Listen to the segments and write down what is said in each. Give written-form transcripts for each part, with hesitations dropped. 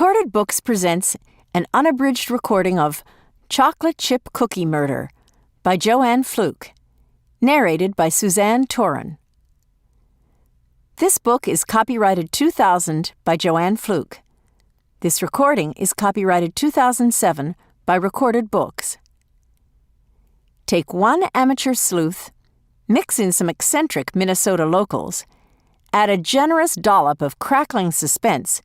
Recorded Books presents an unabridged recording of Chocolate Chip Cookie Murder by Joanne Fluke, narrated by Suzanne Toren. This book is copyrighted 2000 by Joanne Fluke. This recording is copyrighted 2007 by Recorded Books. Take one amateur sleuth, mix in some eccentric Minnesota locals, add a generous dollop of crackling suspense,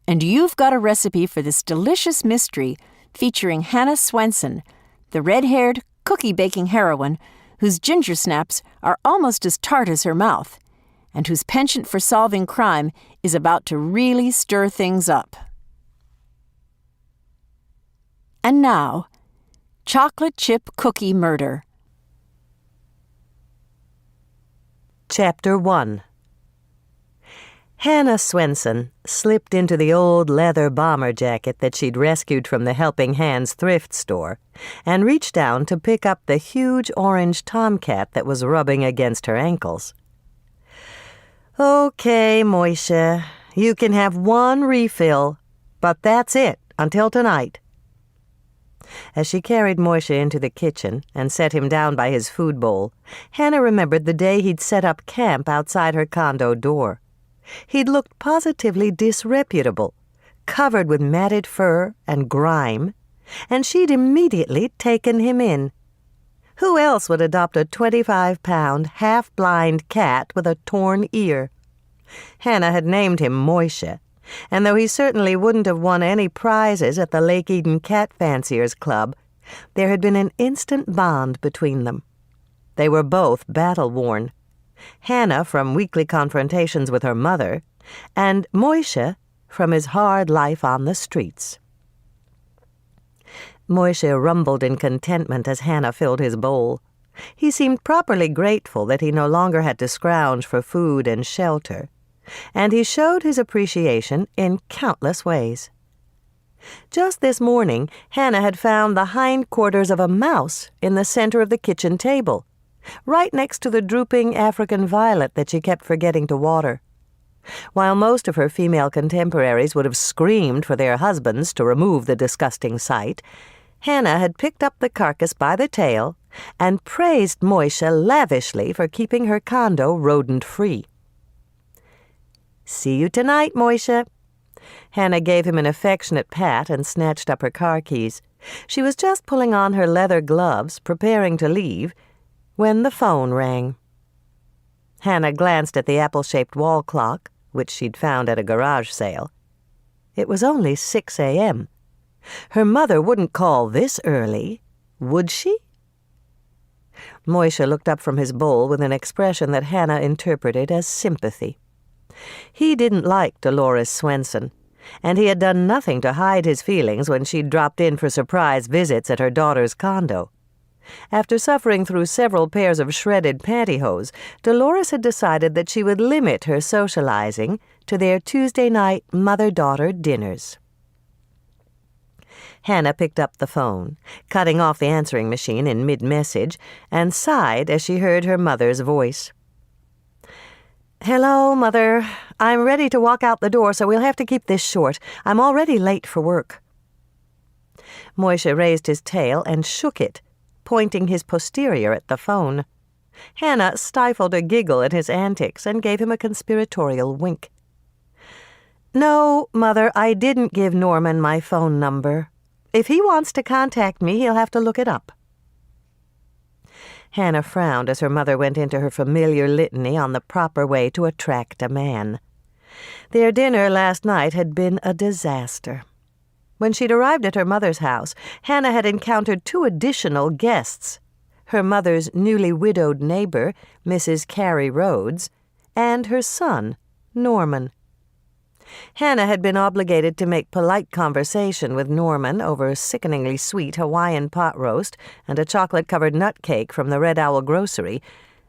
and you've got a recipe for this delicious mystery featuring Hannah Swenson, the red-haired, cookie-baking heroine whose ginger snaps are almost as tart as her mouth, and whose penchant for solving crime is about to really stir things up. And now, Chocolate Chip Cookie Murder. Chapter 1. Hannah Swenson slipped into the old leather bomber jacket that she'd rescued from the Helping Hands thrift store and reached down to pick up the huge orange tomcat that was rubbing against her ankles. "Okay, Moishe, you can have one refill, but that's it until tonight." As she carried Moishe into the kitchen and set him down by his food bowl, Hannah remembered the day he'd set up camp outside her condo door. He'd looked positively disreputable, covered with matted fur and grime, and she'd immediately taken him in. Who else would adopt a 25-pound, half-blind cat with a torn ear? Hannah had named him Moishe, and though he certainly wouldn't have won any prizes at the Lake Eden Cat Fanciers Club, there had been an instant bond between them. They were both battle-worn. Hannah from weekly confrontations with her mother, and Moishe from his hard life on the streets. Moishe rumbled in contentment as Hannah filled his bowl. He seemed properly grateful that he no longer had to scrounge for food and shelter, and he showed his appreciation in countless ways. Just this morning, Hannah had found the hindquarters of a mouse in the center of the kitchen table, right next to the drooping African violet that she kept forgetting to water. While most of her female contemporaries would have screamed for their husbands to remove the disgusting sight, Hannah had picked up the carcass by the tail and praised Moishe lavishly for keeping her condo rodent-free. "See you tonight, Moishe." Hannah gave him an affectionate pat and snatched up her car keys. She was just pulling on her leather gloves, preparing to leave, when the phone rang. Hannah glanced at the apple-shaped wall clock, which she'd found at a garage sale. It was only 6 a.m. Her mother wouldn't call this early, would she? Moishe looked up from his bowl with an expression that Hannah interpreted as sympathy. He didn't like Dolores Swenson, and he had done nothing to hide his feelings when she'd dropped in for surprise visits at her daughter's condo. After suffering through several pairs of shredded pantyhose, Dolores had decided that she would limit her socializing to their Tuesday night mother-daughter dinners. Hannah picked up the phone, cutting off the answering machine in mid-message, and sighed as she heard her mother's voice. "Hello, Mother. I'm ready to walk out the door, so we'll have to keep this short. I'm already late for work." Moishe raised his tail and shook it, pointing his posterior at the phone. Hannah stifled a giggle at his antics and gave him a conspiratorial wink. "No, Mother, I didn't give Norman my phone number. If he wants to contact me, he'll have to look it up." Hannah frowned as her mother went into her familiar litany on the proper way to attract a man. Their dinner last night had been a disaster. When she'd arrived at her mother's house, Hannah had encountered 2 additional guests: her mother's newly widowed neighbor, Mrs. Carrie Rhodes, and her son, Norman. Hannah had been obligated to make polite conversation with Norman over sickeningly sweet Hawaiian pot roast and a chocolate-covered nut cake from the Red Owl grocery,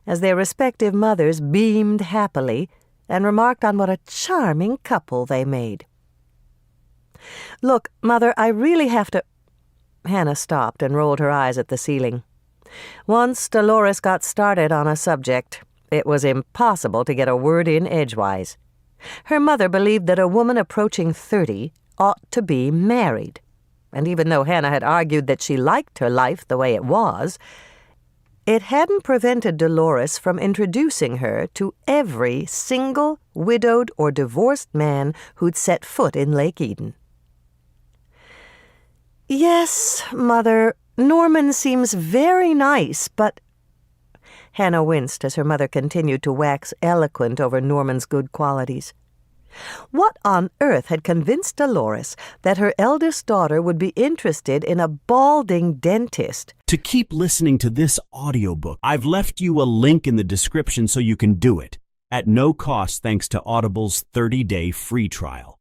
as their respective mothers beamed happily and remarked on what a charming couple they made. "Look, Mother, I really have to—" Hannah stopped and rolled her eyes at the ceiling. Once Dolores got started on a subject, it was impossible to get a word in edgewise. Her mother believed that a woman approaching 30 ought to be married. And even though Hannah had argued that she liked her life the way it was, it hadn't prevented Dolores from introducing her to every single widowed or divorced man who'd set foot in Lake Eden. "Yes, Mother, Norman seems very nice, but—" Hannah winced as her mother continued to wax eloquent over Norman's good qualities. What on earth had convinced Dolores that her eldest daughter would be interested in a balding dentist? To keep listening to this audiobook, I've left you a link in the description so you can do it, at no cost thanks to Audible's 30-day free trial.